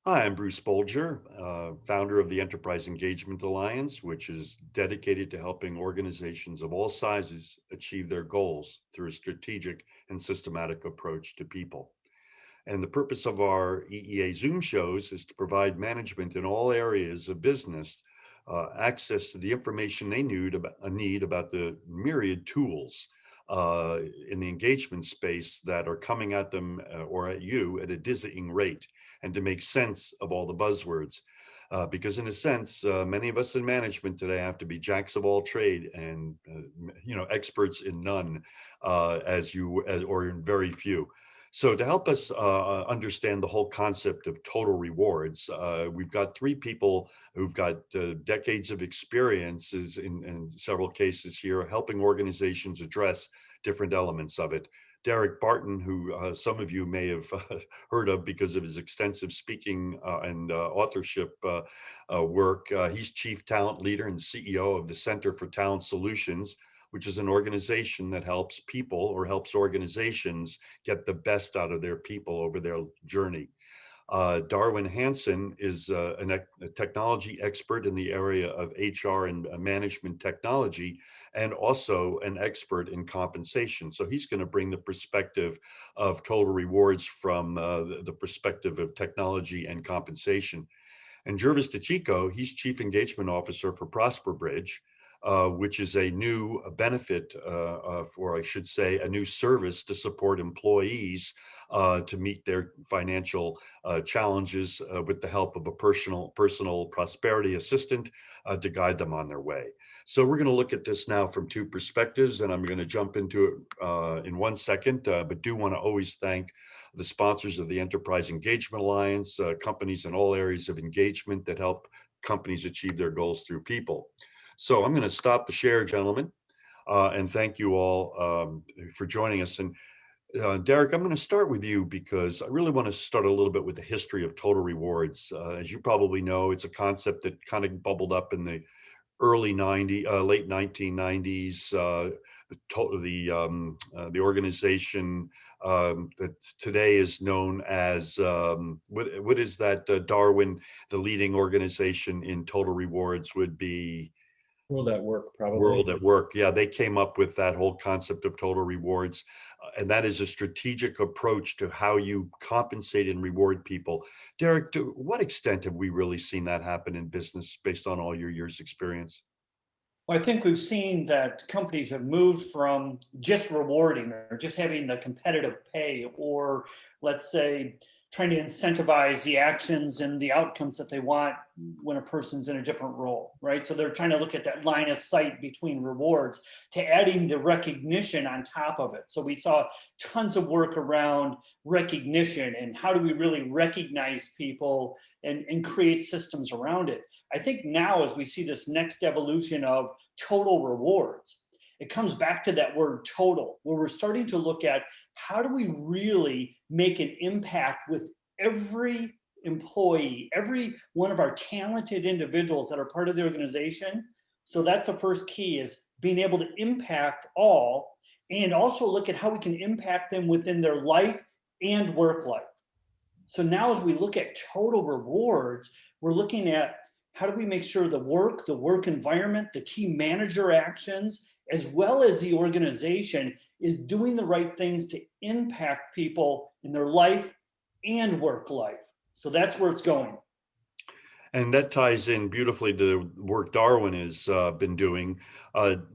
Hi, I'm Bruce Bolger, founder of the Enterprise Engagement Alliance, which is dedicated to helping organizations of all sizes achieve their goals through a strategic and systematic approach to people. And the purpose of our EEA Zoom shows is to provide management in all areas of business access to the information they need about the myriad tools uh, in the engagement space that are coming at them or at you at a dizzying rate, and to make sense of all the buzzwords. Because in a sense, many of us in management today have to be jacks of all trade and experts in none, or in very few. So, to help us understand the whole concept of total rewards, we've got three people who've got decades of experiences in several cases here, helping organizations address different elements of it. Derek Barton, who some of you may have heard of because of his extensive speaking and authorship work. He's Chief Talent Leader and CEO of the Center for Talent Solutions, which is an organization that helps people or helps organizations get the best out of their people over their journey. Darwin Hanson is a technology expert in the area of HR and management technology, and also an expert in compensation. So he's going to bring the perspective of total rewards from the perspective of technology and compensation. And Jervis DeChico, he's Chief Engagement Officer for Prosper Bridge, which is a new benefit, or I should say, a new service to support employees to meet their financial challenges with the help of a personal prosperity assistant to guide them on their way. So we're going to look at this now from two perspectives, and I'm going to jump into it in 1 second, but do want to always thank the sponsors of the Enterprise Engagement Alliance, companies in all areas of engagement that help companies achieve their goals through people. So I'm going to stop the share, gentlemen, and thank you all for joining us. And Derek, I'm going to start with you because I really want to start a little bit with the history of total rewards. As you probably know, it's a concept that kind of bubbled up in the late 1990s. The organization that today is known as what is that, Darwin? The leading organization in total rewards would be World at Work, probably. World at Work. Yeah, they came up with that whole concept of total rewards. And that is a strategic approach to how you compensate and reward people. Derek, to what extent have we really seen that happen in business based on all your years' experience? Well, I think we've seen that companies have moved from just rewarding or just having the competitive pay, or let's say trying to incentivize the actions and the outcomes that they want when a person's in a different role, right? So they're trying to look at that line of sight between rewards to adding the recognition on top of it. So we saw tons of work around recognition and how do we really recognize people and create systems around it. I think now, as we see this next evolution of total rewards, it comes back to that word total, where we're starting to look at how do we really make an impact with every employee, every one of our talented individuals that are part of the organization. So that's the first key, is being able to impact all, and also look at how we can impact them within their life and work life. So now, as we look at total rewards, we're looking at how do we make sure the work environment, the key manager actions, as well as the organization is doing the right things to impact people in their life and work life. So that's where it's going. And that ties in beautifully to the work Darwin has been doing.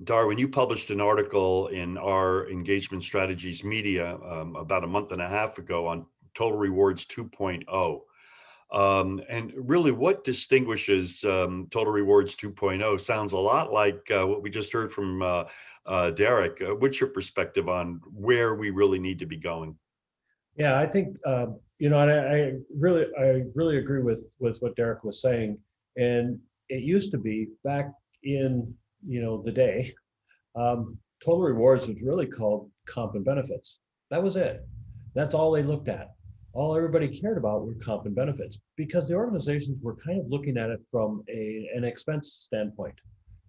Darwin, you published an article in our Engagement Strategies Media about a month and a half ago on Total Rewards 2.0. And really, what distinguishes Total Rewards 2.0 sounds a lot like what we just heard from Derek. What's your perspective on where we really need to be going? Yeah, I think and I really agree with what Derek was saying. And it used to be back in the day, total rewards was really called comp and benefits. That was it. That's all they looked at. All everybody cared about were comp and benefits because the organizations were kind of looking at it from an expense standpoint.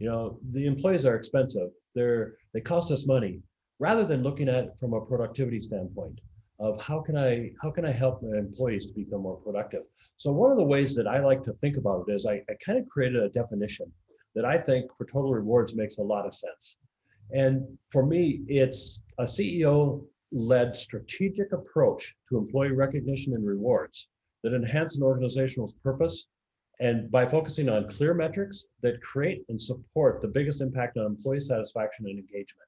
The employees are expensive. They cost us money, rather than looking at it from a productivity standpoint. of how can I help my employees to become more productive. So one of the ways that I like to think about it is I kind of created a definition that I think for total rewards makes a lot of sense. And for me, it's a CEO-led strategic approach to employee recognition and rewards that enhance an organization's purpose, and by focusing on clear metrics that create and support the biggest impact on employee satisfaction and engagement.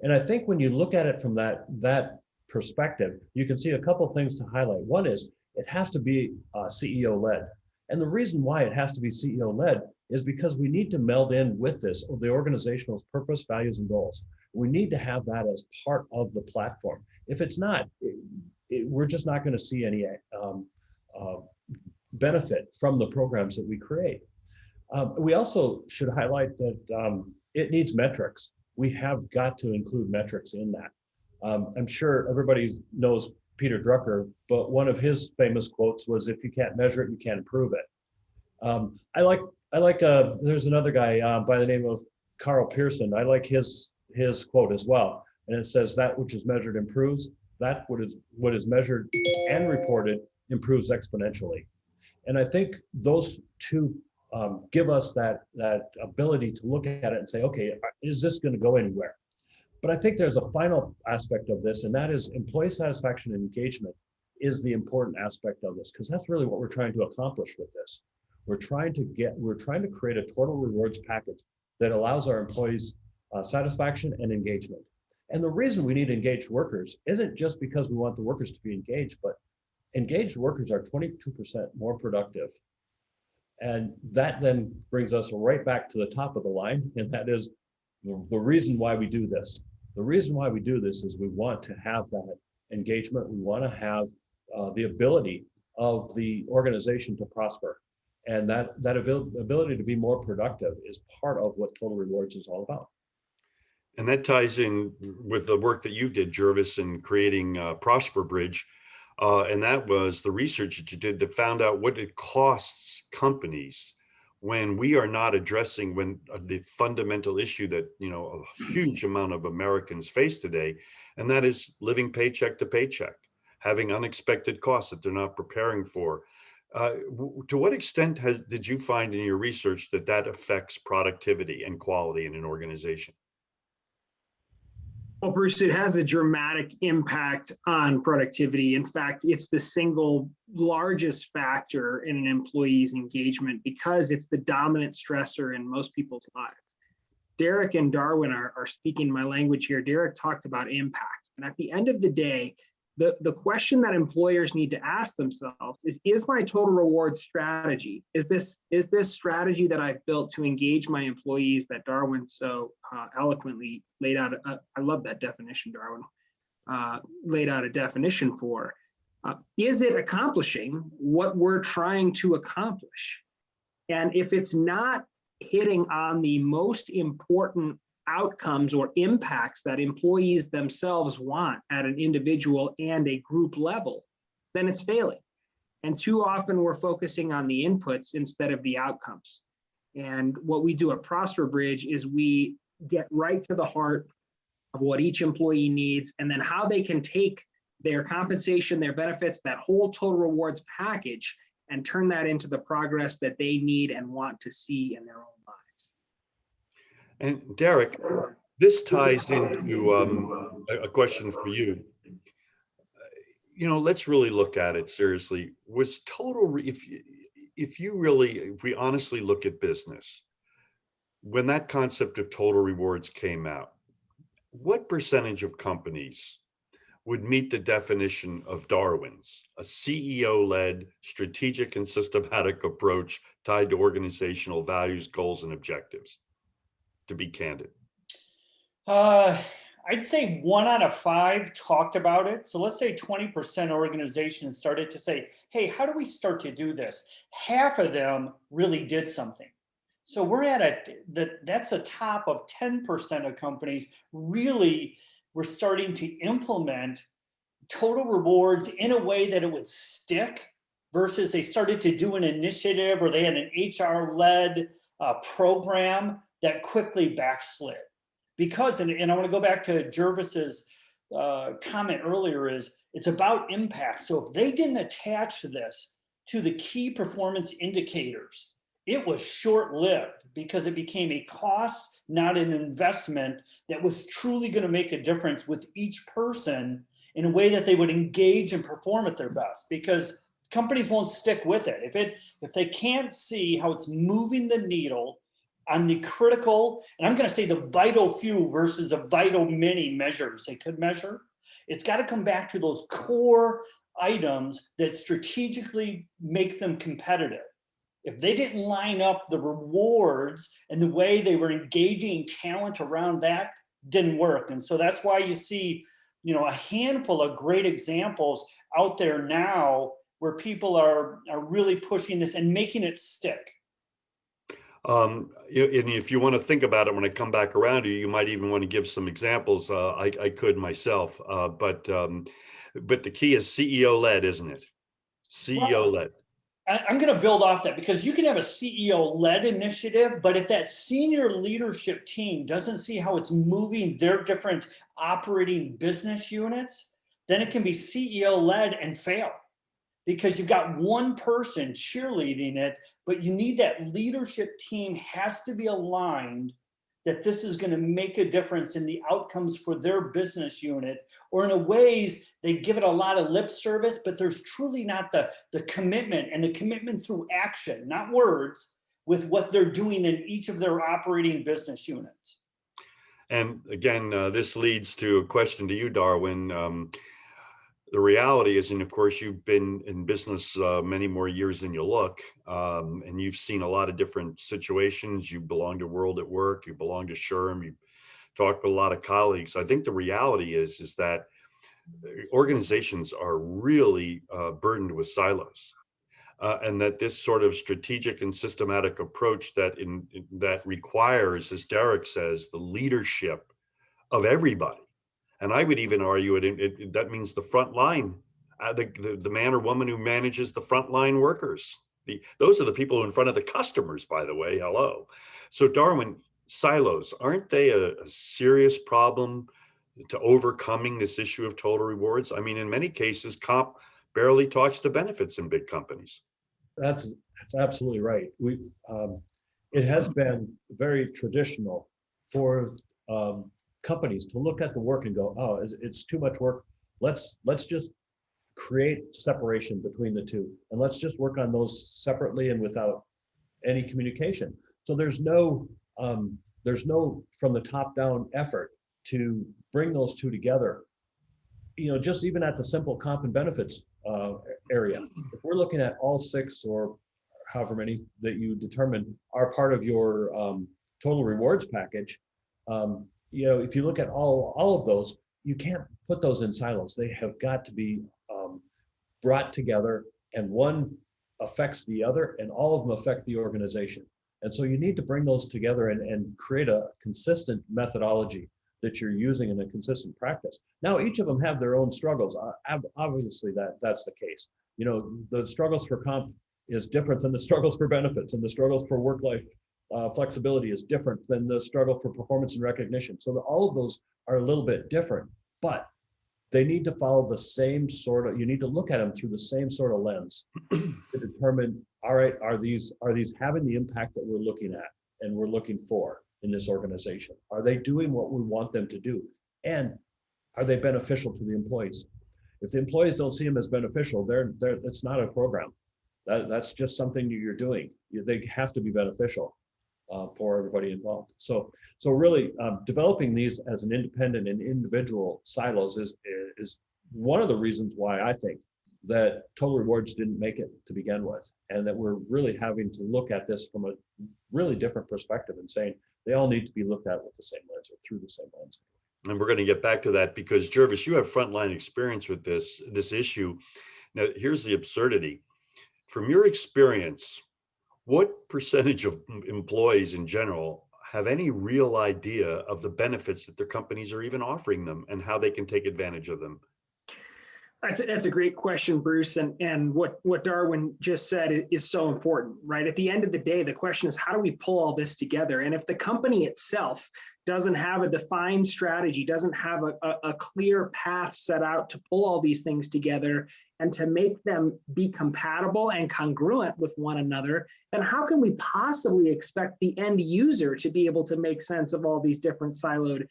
And I think when you look at it from that perspective, you can see a couple of things to highlight. One is it has to be CEO-led. And the reason why it has to be CEO-led is because we need to meld in with this, the organization's purpose, values, and goals. We need to have that as part of the platform. If it's not, we're just not going to see any benefit from the programs that we create. We also should highlight that it needs metrics. We have got to include metrics in that. I'm sure everybody knows Peter Drucker, but one of his famous quotes was, "If you can't measure it, you can't improve it." There's another guy by the name of Carl Pearson. I like his quote as well. And it says, "That which is measured improves. That what is measured and reported improves exponentially." And I think those two give us that ability to look at it and say, okay, is this going to go anywhere? But I think there's a final aspect of this, and that is employee satisfaction and engagement is the important aspect of this, because that's really what we're trying to accomplish with this. We're trying to create a total rewards package that allows our employees satisfaction and engagement. And the reason we need engaged workers isn't just because we want the workers to be engaged, but engaged workers are 22% more productive. And that then brings us right back to the top of the line, and that is the reason why we do this. The reason why we do this is we want to have that engagement. We want to have the ability of the organization to prosper. And that ability to be more productive is part of what Total Rewards is all about. And that ties in with the work that you did, Jervis, in creating Prosper Bridge. And that was the research that you did that found out what it costs companies when we are not addressing the fundamental issue that a huge amount of Americans face today, and that is living paycheck to paycheck, having unexpected costs that they're not preparing for. To what extent did you find in your research that affects productivity and quality in an organization? Well, Bruce, it has a dramatic impact on productivity. In fact, it's the single largest factor in an employee's engagement because it's the dominant stressor in most people's lives. Derek and Darwin are speaking my language here. Derek talked about impact. And at the end of the day, the question that employers need to ask themselves is my total reward strategy, is this strategy that I've built to engage my employees that Darwin so eloquently laid out, I love that definition, Darwin, laid out a definition for, is it accomplishing what we're trying to accomplish? And if it's not hitting on the most important outcomes or impacts that employees themselves want at an individual and a group level, then it's failing. And too often we're focusing on the inputs instead of the outcomes. And what we do at Prosper Bridge is we get right to the heart of what each employee needs and then how they can take their compensation, their benefits, that whole total rewards package and turn that into the progress that they need and want to see in their own lives. And Derek, this ties into a question for you. Let's really look at it seriously. Was if we honestly look at business, when that concept of total rewards came out, what percentage of companies would meet the definition of Darwin's, a CEO-led strategic and systematic approach tied to organizational values, goals, and objectives? To be candid, I'd say 1 out of 5 talked about it. So let's say 20% organizations started to say, hey, how do we start to do this? Half of them really did something. So we're at that's a top of 10% of companies really were starting to implement total rewards in a way that it would stick versus they started to do an initiative or they had an HR-led program that quickly backslid. Because, and I want to go back to Jervis's comment earlier is it's about impact. So if they didn't attach this to the key performance indicators, it was short-lived because it became a cost, not an investment that was truly going to make a difference with each person in a way that they would engage and perform at their best, because companies won't stick with it. If they can't see how it's moving the needle on the critical, and I'm going to say the vital few versus the vital many measures they could measure, it's got to come back to those core items that strategically make them competitive. If they didn't line up the rewards and the way they were engaging talent around that, didn't work. And so that's why you see, a handful of great examples out there now where people are really pushing this and making it stick. And if you want to think about it, when I come back around to you, you might even want to give some examples. I could myself, but the key is CEO led, isn't it? CEO led. I'm going to build off that, because you can have a CEO led initiative, but if that senior leadership team doesn't see how it's moving their different operating business units, then it can be CEO led and fail, because you've got one person cheerleading it, but you need that leadership team has to be aligned that this is going to make a difference in the outcomes for their business unit, or in a ways they give it a lot of lip service, but there's truly not the commitment, and the commitment through action, not words, with what they're doing in each of their operating business units. And again, this leads to a question to you, Darwin. The reality is, and of course, you've been in business many more years than you look, and you've seen a lot of different situations. You belong to World at Work, you belong to SHRM, you talk with a lot of colleagues. I think the reality is that organizations are really burdened with silos, and that this sort of strategic and systematic approach that requires, as Derek says, the leadership of everybody. And I would even argue that means the front line, the man or woman who manages the frontline workers. Those are the people in front of the customers, by the way. Hello. So Darwin, silos, aren't they a serious problem to overcoming this issue of total rewards? I mean, in many cases, comp barely talks to benefits in big companies. That's absolutely right. It has been very traditional for companies to look at the work and go, oh, it's too much work. Let's just create separation between the two, and let's just work on those separately and without any communication. So there's no from the top down effort to bring those two together. Just even at the simple comp and benefits area, if we're looking at all 6 or however many that you determine are part of your total rewards package, if you look at all of those, you can't put those in silos. They have got to be brought together, and one affects the other, and all of them affect the organization. And so you need to bring those together and create a consistent methodology that you're using in a consistent practice. Now, each of them have their own struggles. Obviously, that's the case. The struggles for comp is different than the struggles for benefits, and the struggles for work-life flexibility is different than the struggle for performance and recognition. So all of those are a little bit different, but they need to follow the same you need to look at them through the same sort of lens to determine, all right, are these having the impact that we're looking at and we're looking for in this organization? Are they doing what we want them to do? And are they beneficial to the employees? If the employees don't see them as beneficial, it's not a program. That's just something you're doing. They have to be beneficial for everybody involved. So really developing these as an independent and individual silos is one of the reasons why I think that total rewards didn't make it to begin with, and that we're really having to look at this from a really different perspective and saying they all need to be looked at with the same lens or through the same lens. And we're going to get back to that, because Jervis, you have frontline experience with this issue. Now, here's the absurdity. From your experience, what percentage of employees in general have any real idea of the benefits that their companies are even offering them and how they can take advantage of them? That's a great question, Bruce. And what Darwin just said is so important, right? At the end of the day, the question is, how do we pull all this together? And if the company itself doesn't have a defined strategy, doesn't have a clear path set out to pull all these things together and to make them be compatible and congruent with one another, then how can we possibly expect the end user to be able to make sense of all these different siloed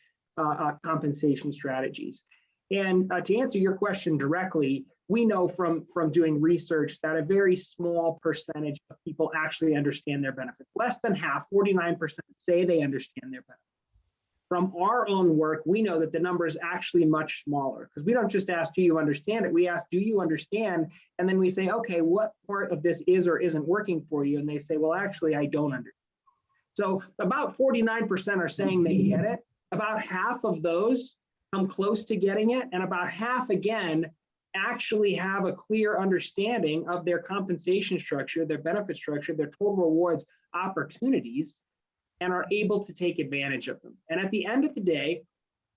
compensation strategies? And to answer your question directly, we know from doing research that a very small percentage of people actually understand their benefits. Less than half, 49%, say they understand their benefits. From our own work, we know that the number is actually much smaller, because we don't just ask, do you understand it? We ask, do you understand? And then we say, okay, what part of this is or isn't working for you? And they say, well, actually, I don't understand. So about 49% are saying they get it. About half of those come close to getting it, and about half, again, actually have a clear understanding of their compensation structure, their benefit structure, their total rewards opportunities, and are able to take advantage of them. And at the end of the day,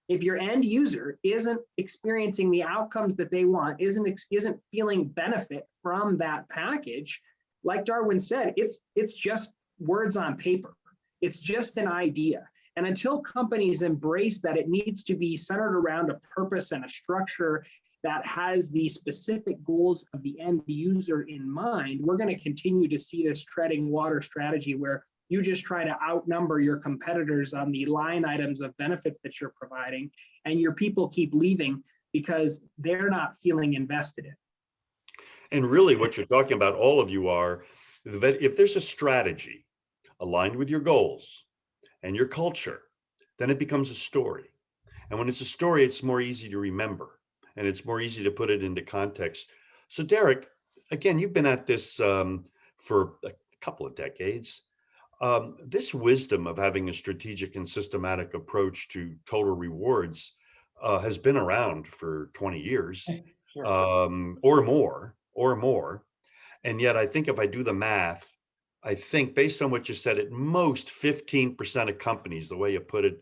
if your end user isn't experiencing the outcomes that they want, isn't feeling benefit from that package, like Darwin said, it's just words on paper. It's just an idea. And until companies embrace that it needs to be centered around a purpose and a structure that has the specific goals of the end user in mind, we're going to continue to see this treading water strategy where you just try to outnumber your competitors on the line items of benefits that you're providing, and your people keep leaving because they're not feeling invested in. And really what you're talking about, all of you, are that if there's a strategy aligned with your goals and your culture, then it becomes a story. And when it's a story, it's more easy to remember, and it's more easy to put it into context. So Derek, again, you've been at this for a couple of decades. This wisdom of having a strategic and systematic approach to total rewards has been around for 20 years Sure. or more. And yet I think if I do the math, I think based on what you said, at most 15% of companies, the way you put it,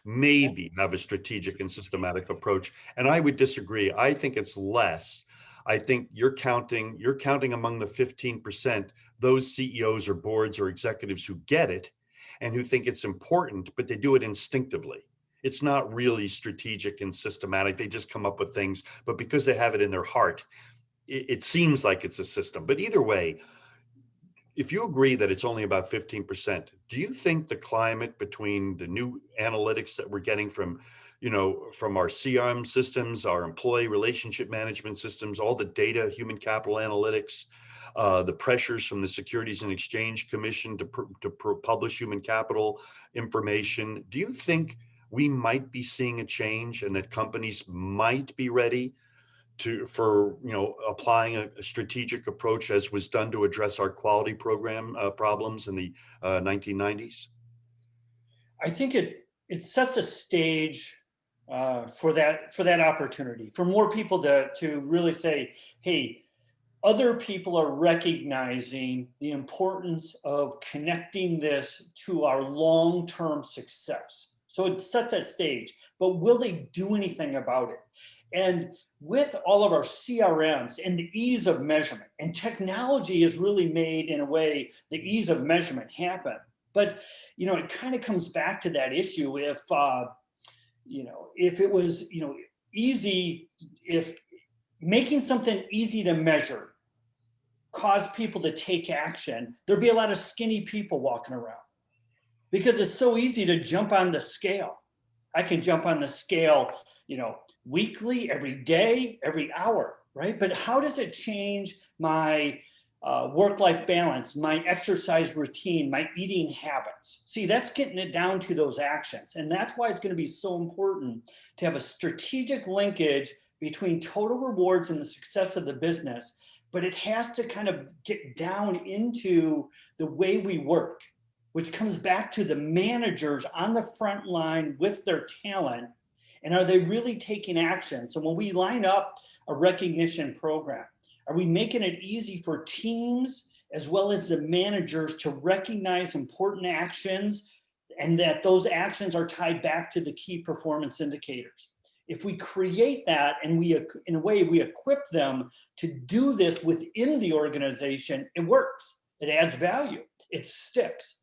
maybe have a strategic and systematic approach. And I would disagree. I think it's less. I think you're counting among the 15%, those CEOs or boards or executives who get it and who think it's important, but they do it instinctively. It's not really strategic and systematic. They just come up with things, but because they have it in their heart, it seems like it's a system. But either way, if you agree that it's only about 15%, do you think the climate between the new analytics that we're getting from our CRM systems, our employee relationship management systems, all the data, human capital analytics, the pressures from the Securities and Exchange Commission to publish human capital information, do you think we might be seeing a change and that companies might be ready for applying a strategic approach as was done to address our quality program problems in the 1990s? I think it sets a stage for that opportunity, for more people to really say, hey, other people are recognizing the importance of connecting this to our long-term success. So it sets that stage, but will they do anything about it? And with all of our CRMs and the ease of measurement, and technology has really made, in a way, the ease of measurement happen. But, it kind of comes back to that issue. If it was, easy, if making something easy to measure caused people to take action, there'd be a lot of skinny people walking around, because it's so easy to jump on the scale. I can jump on the scale, weekly, every day, every hour, right? But how does it change my work-life balance, my exercise routine, my eating habits? See, that's getting it down to those actions. And that's why it's going to be so important to have a strategic linkage between total rewards and the success of the business. But it has to kind of get down into the way we work, which comes back to the managers on the front line with their talent. And are they really taking action? So when we line up a recognition program, are we making it easy for teams as well as the managers to recognize important actions, and that those actions are tied back to the key performance indicators? If we create that and in a way, we equip them to do this within the organization, it works. It adds value. It sticks.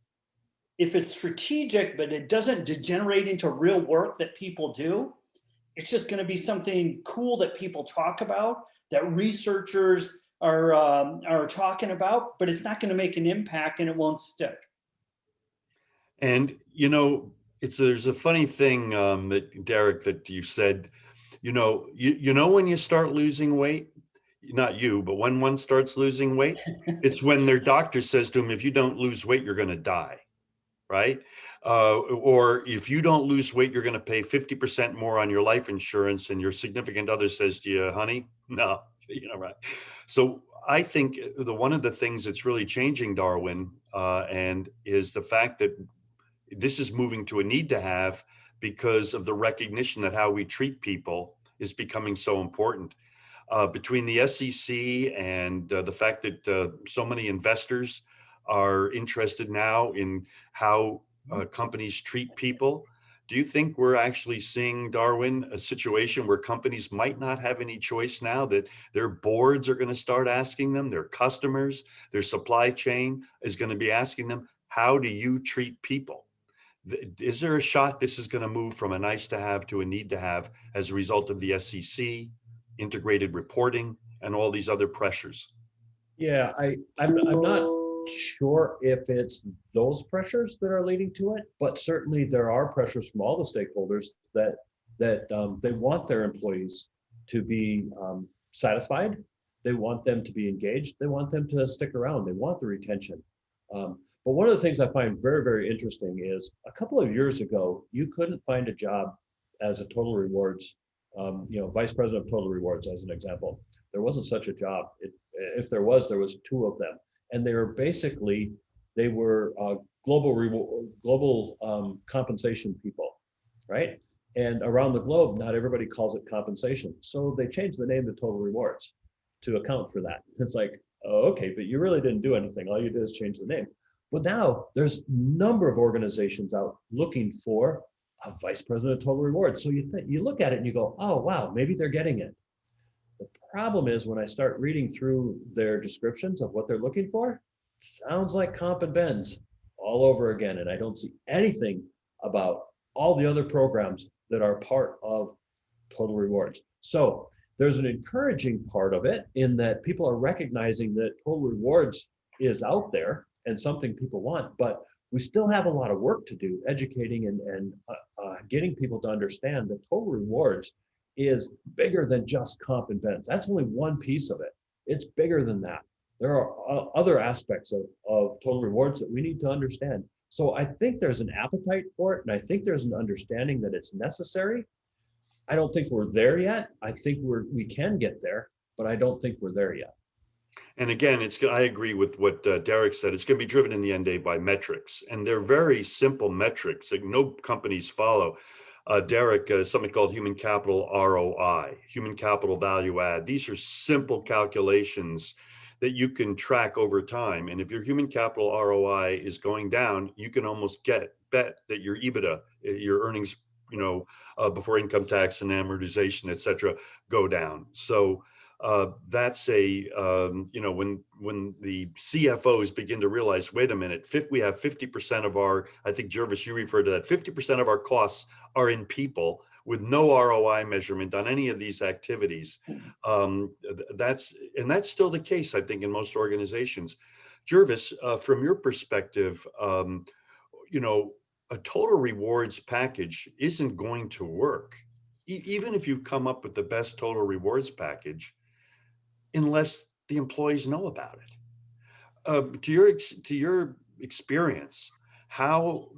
If it's strategic, but it doesn't degenerate into real work that people do, it's just going to be something cool that people talk about, that researchers are talking about, but it's not going to make an impact and it won't stick. And there's a funny thing that Derek, that you said, you know when you start losing weight, not you, but when one starts losing weight, it's when their doctor says to them, if you don't lose weight, you're going to die. Right? Or if you don't lose weight, you're going to pay 50% more on your life insurance, and your significant other says to you, honey, no, right. So I think one of the things that's really changing, Darwin, and is the fact that this is moving to a need to have, because of the recognition that how we treat people is becoming so important. Between the SEC and the fact that so many investors are interested now in how companies treat people, do you think we're actually seeing, Darwin, a situation where companies might not have any choice now, that their boards are going to start asking them, their customers, their supply chain is going to be asking them, how do you treat people? Is there a shot this is going to move from a nice to have to a need to have as a result of the SEC, integrated reporting, and all these other pressures? Yeah, I'm not sure if it's those pressures that are leading to it, but certainly there are pressures from all the stakeholders that they want their employees to be satisfied. They want them to be engaged. They want them to stick around. They want the retention. But one of the things I find very, very interesting is a couple of years ago, you couldn't find a job as a total rewards, vice president of total rewards, as an example. There wasn't such a job. If there was two of them. And they were global compensation people, right? And around the globe, not everybody calls it compensation. So they changed the name to total rewards to account for that. It's like, oh, okay, but you really didn't do anything. All you did is change the name. But now there's a number of organizations out looking for a vice president of total rewards. So you look at it and you go, oh, wow, maybe they're getting it. The problem is when I start reading through their descriptions of what they're looking for, sounds like comp and bends all over again. And I don't see anything about all the other programs that are part of total rewards. So there's an encouraging part of it in that people are recognizing that total rewards is out there and something people want, but we still have a lot of work to do educating and getting people to understand that total rewards is bigger than just comp and bends. That's only one piece of it. It's bigger than that. There are other aspects of total rewards that we need to understand. So I think there's an appetite for it, and I think there's an understanding that it's necessary. I don't think we're there yet. I think we can get there, but I don't think we're there yet. And again, I agree with what Derek said. It's going to be driven in the end day by metrics, and they're very simple metrics that no companies follow. Derek, something called human capital ROI, human capital value add. These are simple calculations that you can track over time. And if your human capital ROI is going down, you can almost bet that your EBITDA, your earnings, before income tax and amortization, et cetera, go down. So that's when the CFOs begin to realize, wait a minute, we have 50% of our, I think Jervis, you referred to that, 50% of our costs are in people with no ROI measurement on any of these activities. That's still the case, I think, in most organizations. Jervis, from your perspective, a total rewards package isn't going to work, even if you've come up with the best total rewards package, unless the employees know about it. To your experience, how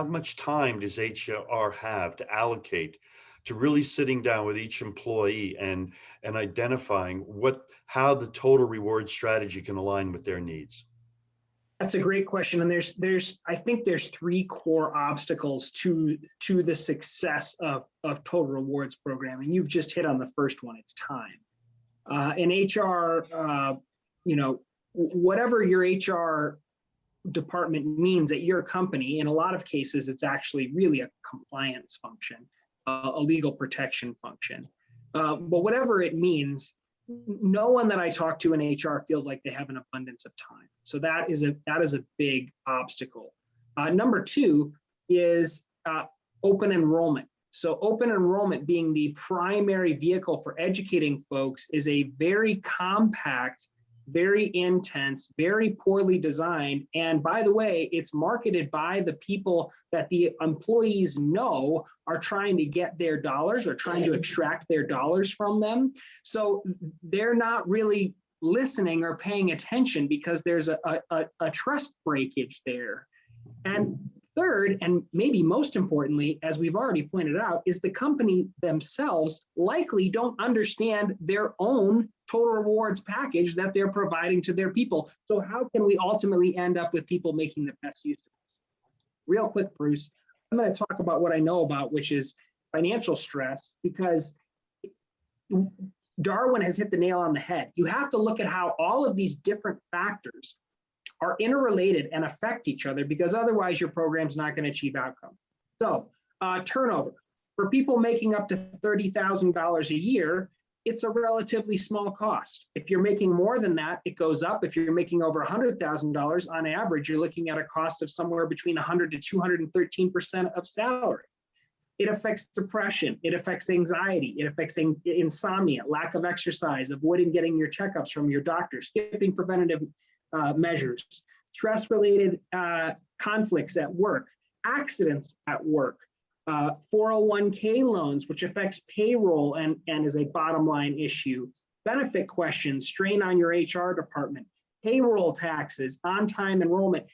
much time does HR have to allocate to really sitting down with each employee and identifying how the total reward strategy can align with their needs? That's a great question. And I think there's three core obstacles to the success of total rewards program. And you've just hit on the first one, it's time. In HR, whatever your HR department means at your company, in a lot of cases, it's actually really a compliance function. a legal protection function. But whatever it means, no one that I talk to in HR feels like they have an abundance of time. So that is a big obstacle. Number two is open enrollment. So open enrollment being the primary vehicle for educating folks is a very compact, very intense, very poorly designed. And by the way, it's marketed by the people that the employees know are trying to get their dollars or trying to extract their dollars from them. So they're not really listening or paying attention because there's a trust breakage there. And third, and maybe most importantly, as we've already pointed out, is the company themselves likely don't understand their own total rewards package that they're providing to their people. So how can we ultimately end up with people making the best use of this? Real quick, Bruce, I'm going to talk about what I know about, which is financial stress, because Darwin has hit the nail on the head. You have to look at how all of these different factors are interrelated and affect each other, because otherwise your program's not going to achieve outcome. So turnover. For people making up to $30,000 a year, it's a relatively small cost. If you're making more than that, it goes up. If you're making over $100,000 on average, you're looking at a cost of somewhere between 100 to 213% of salary. It affects depression. It affects anxiety. It affects insomnia, lack of exercise, avoiding getting your checkups from your doctor, skipping preventative measures, stress-related conflicts at work, accidents at work, 401k loans, which affects payroll and is a bottom line issue, benefit questions, strain on your HR department, payroll taxes, on-time enrollment.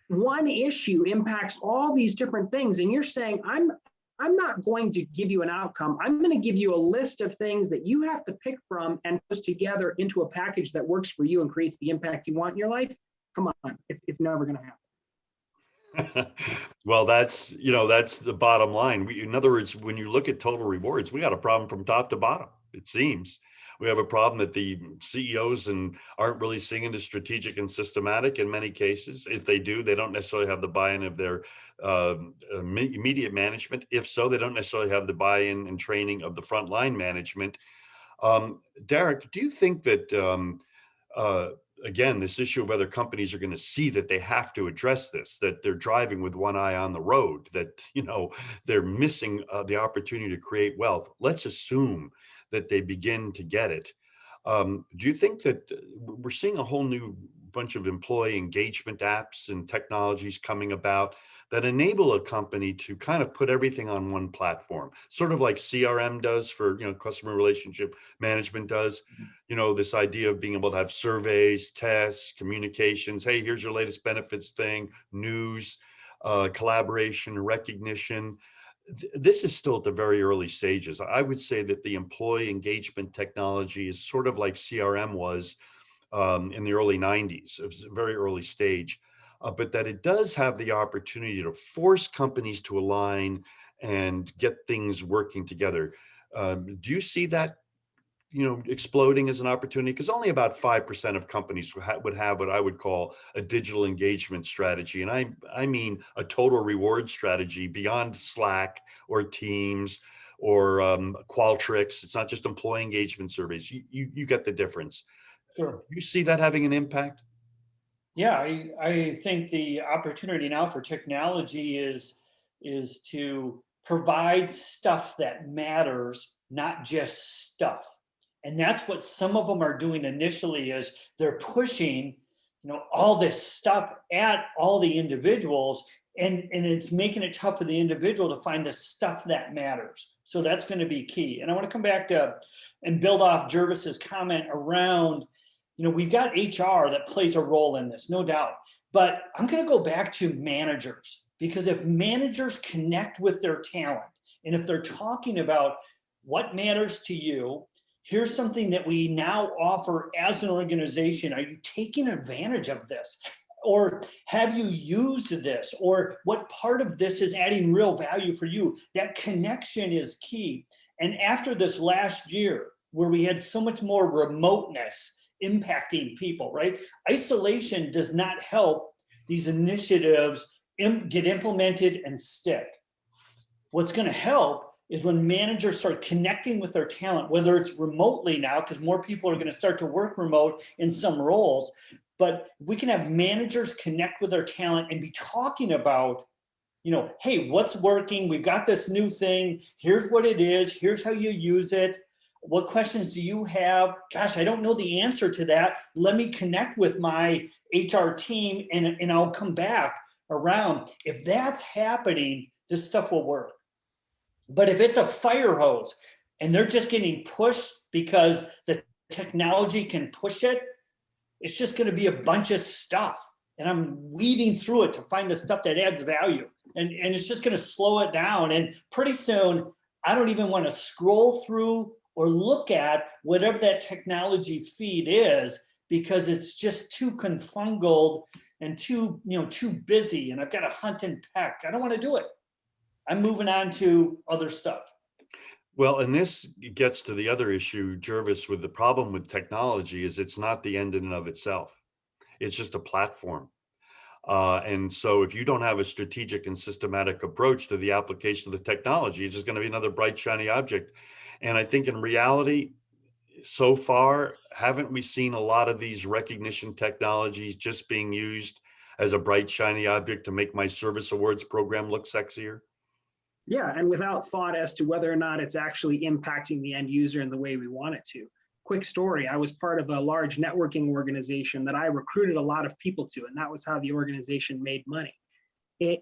One issue impacts all these different things, and you're saying, I'm not going to give you an outcome. I'm going to give you a list of things that you have to pick from and put together into a package that works for you and creates the impact you want in your life. Come on, it's never going to happen. Well, that's the bottom line. In other words, when you look at total rewards, we got a problem from top to bottom, it seems. We have a problem that the CEOs aren't really seeing it as strategic and systematic in many cases. If they do, they don't necessarily have the buy-in of their immediate management. If so, they don't necessarily have the buy-in and training of the frontline management. Derek, do you think that, again, this issue of whether companies are going to see that they have to address this, that they're driving with one eye on the road, that, they're missing the opportunity to create wealth? Let's assume that they begin to get it. Do you think that we're seeing a whole new bunch of employee engagement apps and technologies coming about that enable a company to kind of put everything on one platform, sort of like CRM does for, customer relationship management does, this idea of being able to have surveys, tests, communications. Hey, here's your latest benefits thing, news, collaboration, recognition. This is still at the very early stages. I would say that the employee engagement technology is sort of like CRM was in the early 90s. It was a very early stage, but that it does have the opportunity to force companies to align and get things working together. Do you see that, exploding as an opportunity? Because only about 5% of companies would have what I would call a digital engagement strategy. And I mean a total reward strategy beyond Slack or Teams or Qualtrics. It's not just employee engagement surveys. You get the difference. Sure. You see that having an impact? Yeah, I think the opportunity now for technology is to provide stuff that matters, not just stuff. And that's what some of them are doing initially, is they're pushing, all this stuff at all the individuals, and it's making it tough for the individual to find the stuff that matters. So that's going to be key. And I want to come back to and build off Jervis's comment around, we've got HR that plays a role in this, no doubt. But I'm going to go back to managers, because if managers connect with their talent, and if they're talking about what matters to you, here's something that we now offer as an organization. Are you taking advantage of this? Or have you used this? Or what part of this is adding real value for you? That connection is key. And after this last year, where we had so much more remoteness impacting people, right? Isolation does not help these initiatives get implemented and stick. What's going to help is when managers start connecting with their talent, whether it's remotely now, because more people are going to start to work remote in some roles. But we can have managers connect with their talent and be talking about, hey, what's working? We've got this new thing. Here's what it is. Here's how you use it. What questions do you have? Gosh, I don't know the answer to that. Let me connect with my HR team and I'll come back around. If that's happening, this stuff will work. But if it's a fire hose and they're just getting pushed because the technology can push it, it's just going to be a bunch of stuff. And I'm weeding through it to find the stuff that adds value. And it's just going to slow it down. And pretty soon, I don't even want to scroll through or look at whatever that technology feed is, because it's just too confungled and too busy. And I've got to hunt and peck. I don't want to do it. I'm moving on to other stuff. Well, and this gets to the other issue, Jervis, with the problem with technology is it's not the end in and of itself. It's just a platform. And so if you don't have a strategic and systematic approach to the application of the technology, it's just going to be another bright, shiny object. And I think in reality, so far, haven't we seen a lot of these recognition technologies just being used as a bright, shiny object to make my service awards program look sexier? Yeah, and without thought as to whether or not it's actually impacting the end user in the way we want it to. Quick story, I was part of a large networking organization that I recruited a lot of people to, and that was how the organization made money.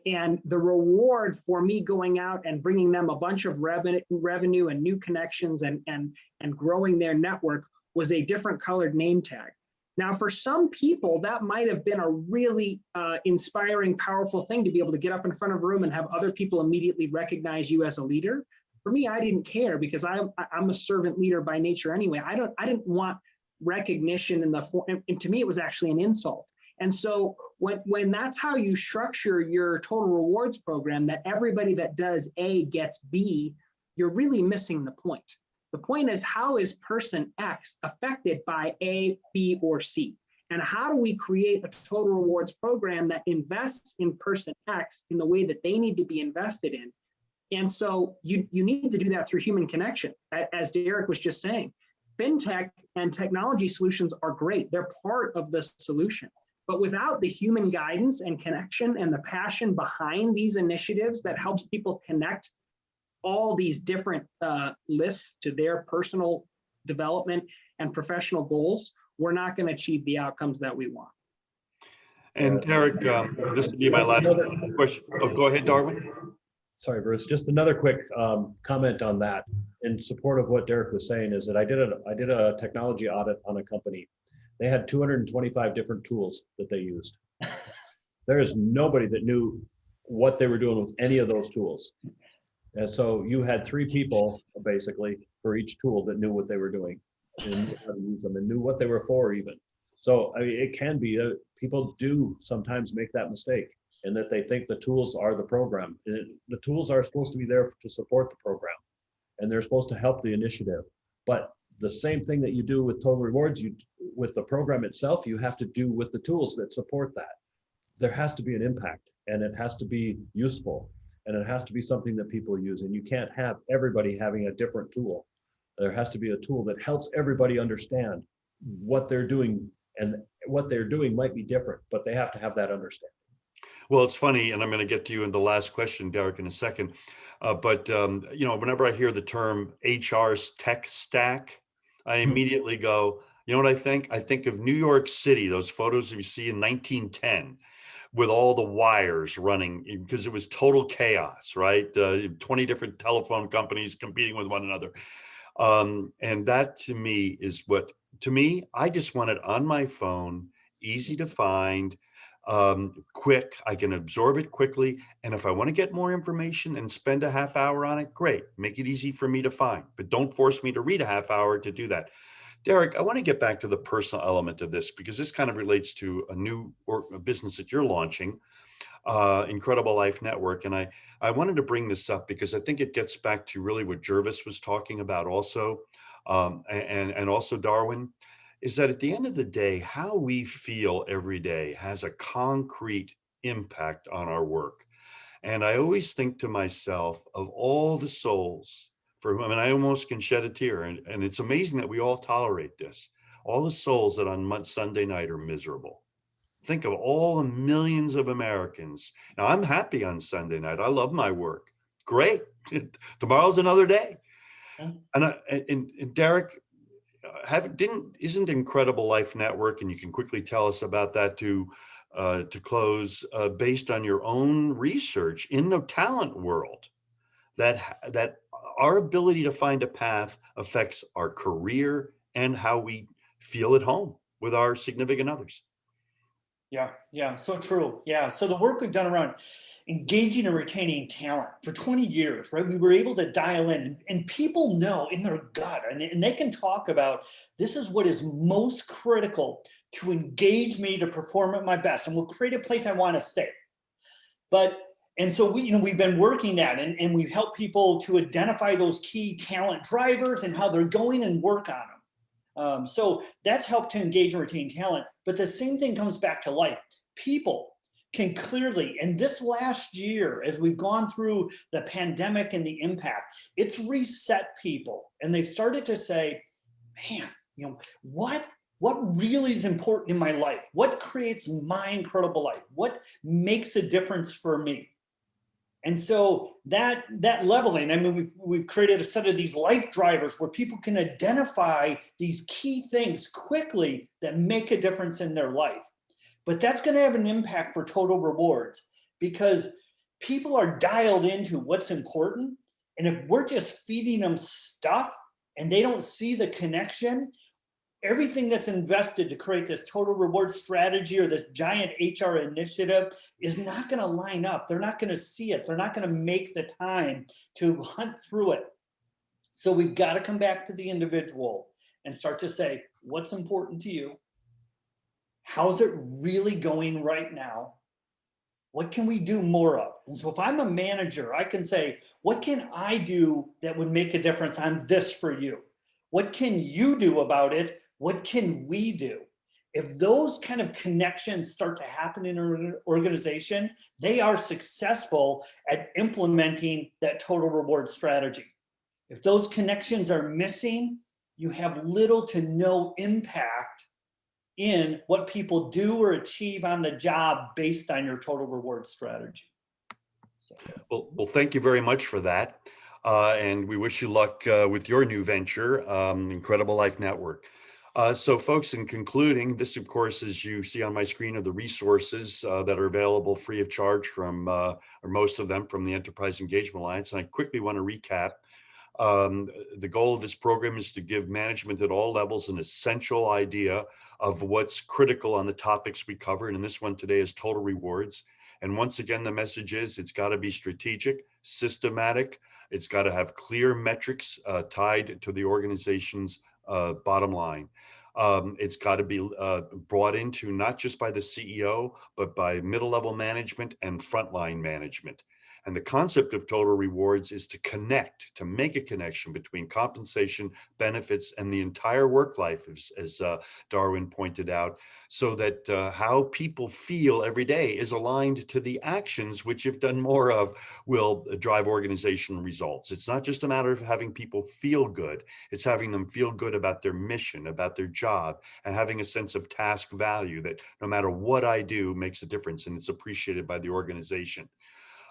And the reward for me going out and bringing them a bunch of revenue and new connections and growing their network was a different colored name tag. Now, for some people, that might have been a really inspiring, powerful thing to be able to get up in front of a room and have other people immediately recognize you as a leader. For me, I didn't care because I'm a servant leader by nature anyway. I didn't want recognition in the form, and to me, it was actually an insult. And so when that's how you structure your total rewards program, that everybody that does A gets B, you're really missing the point. The point is, how is person X affected by A, B, or C? And how do we create a total rewards program that invests in person X in the way that they need to be invested in? And so you need to do that through human connection. As Derek was just saying, fintech and technology solutions are great. They're part of the solution. But without the human guidance and connection and the passion behind these initiatives that helps people connect all these different lists to their personal development and professional goals, we're not going to achieve the outcomes that we want. And Derek, this will be my last question. Oh, go ahead, Darwin. Sorry, Bruce. Just another quick comment on that. In support of what Derek was saying is that I did a technology audit on a company. They had 225 different tools that they used. There is nobody that knew what they were doing with any of those tools. And so you had 3 people basically for each tool that knew what they were doing and knew how to use them and knew what they were for even. So I mean, it can be people do sometimes make that mistake, and that they think the tools are the program. The tools are supposed to be there to support the program, and they're supposed to help the initiative. But the same thing that you do with total rewards, with the program itself, you have to do with the tools that support that. There has to be an impact, and it has to be useful, and it has to be something that people use. And you can't have everybody having a different tool. There has to be a tool that helps everybody understand what they're doing, and what they're doing might be different, but they have to have that understanding. Well, it's funny, and I'm going to get to you in the last question, Derek, in a second. But whenever I hear the term HR's tech stack, I immediately go, you know what I think? I think of New York City, those photos you see in 1910 with all the wires running, because it was total chaos, right? 20 different telephone companies competing with one another. And that to me is I just want it on my phone, easy to find, quick. I can absorb it quickly. And if I want to get more information and spend a half hour on it, great. Make it easy for me to find, but don't force me to read a half hour to do that. Derek, I want to get back to the personal element of this, because this kind of relates to a business that you're launching, Incredible Life Network. And I wanted to bring this up because I think it gets back to really what Jervis was talking about also, and also Darwin, is that at the end of the day, how we feel every day has a concrete impact on our work. And I always think to myself, of all the souls for whom, I almost can shed a tear. And it's amazing that we all tolerate this. All the souls that on Sunday night are miserable. Think of all the millions of Americans. Now, I'm happy on Sunday night. I love my work. Great. Tomorrow's another day. Yeah. And Derek, isn't Incredible Life Network, and you can quickly tell us about that to close, based on your own research in the talent world, that our ability to find a path affects our career and how we feel at home with our significant others. Yeah, yeah, so true. Yeah, so the work we've done around engaging and retaining talent for 20 years, right? We were able to dial in, and people know in their gut, and they can talk about this is what is most critical to engage me to perform at my best, and we'll create a place I want to stay. But and so we've been working that, and we've helped people to identify those key talent drivers and how they're going and work on them. So that's helped to engage and retain talent. But the same thing comes back to life. People can clearly, and this last year, as we've gone through the pandemic and the impact, it's reset people. And they've started to say, man, what really is important in my life? What creates my incredible life? What makes a difference for me? And so that leveling, I mean, we've created a set of these life drivers where people can identify these key things quickly that make a difference in their life. But that's going to have an impact for total rewards, because people are dialed into what's important. And if we're just feeding them stuff and they don't see the connection, everything that's invested to create this total reward strategy or this giant HR initiative is not going to line up. They're not going to see it. They're not going to make the time to hunt through it. So we've got to come back to the individual and start to say, what's important to you? How's it really going right now? What can we do more of? And so if I'm a manager, I can say, what can I do that would make a difference on this for you? What can you do about it? What can we do? If those kind of connections start to happen in an organization, they are successful at implementing that total reward strategy. If those connections are missing, you have little to no impact in what people do or achieve on the job based on your total reward strategy. So. Well, thank you very much for that. And we wish you luck with your new venture, Incredible Life Network. So folks, in concluding, this, of course, as you see on my screen, are the resources that are available free of charge from, or most of them, from the Enterprise Engagement Alliance. And I quickly want to recap. The goal of this program is to give management at all levels an essential idea of what's critical on the topics we covered. And this one today is total rewards. And once again, the message is it's got to be strategic, systematic. It's got to have clear metrics tied to the organization's bottom line. It's got to be brought into not just by the CEO, but by middle level management and frontline management. And the concept of total rewards is to connect, to make a connection between compensation, benefits, and the entire work life, as Darwin pointed out, so that how people feel every day is aligned to the actions which, if done more of, will drive organizational results. It's not just a matter of having people feel good. It's having them feel good about their mission, about their job, and having a sense of task value that no matter what I do makes a difference and it's appreciated by the organization.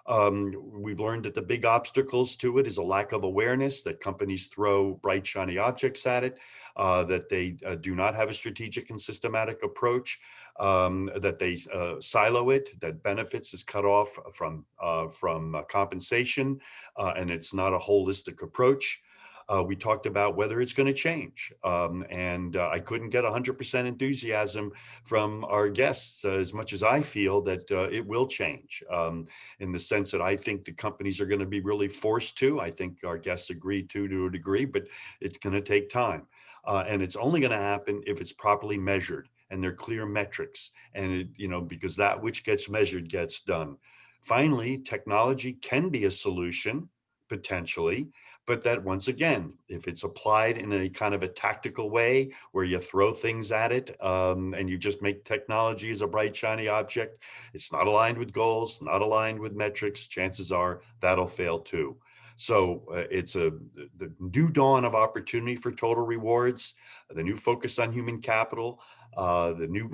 We've learned that the big obstacles to it is a lack of awareness, that companies throw bright, shiny objects at it, that they do not have a strategic and systematic approach, that they silo it, that benefits is cut off from compensation, and it's not a holistic approach. We talked about whether it's going to change. And I couldn't get 100% enthusiasm from our guests, as much as I feel that it will change, in the sense that I think the companies are going to be really forced to. I think our guests agree to a degree, but it's going to take time. And it's only going to happen if it's properly measured and there are clear metrics. And, because that which gets measured gets done. Finally, technology can be a solution, potentially, but that once again, if it's applied in a kind of a tactical way where you throw things at it, and you just make technology as a bright, shiny object, it's not aligned with goals, not aligned with metrics, chances are that'll fail too. So it's the new dawn of opportunity for total rewards, the new focus on human capital, the new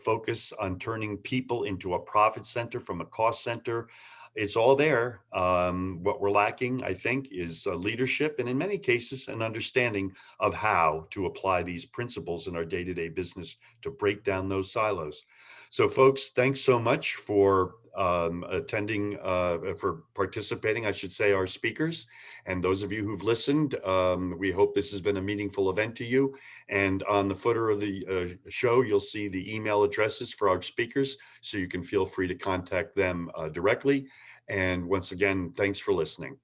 focus on turning people into a profit center from a cost center. It's all there. What we're lacking, I think, is leadership, and in many cases, an understanding of how to apply these principles in our day-to-day business to break down those silos. So, folks, thanks so much for attending, for participating, I should say, our speakers. And those of you who've listened, we hope this has been a meaningful event to you. And on the footer of the show, you'll see the email addresses for our speakers, so you can feel free to contact them directly. And once again, thanks for listening.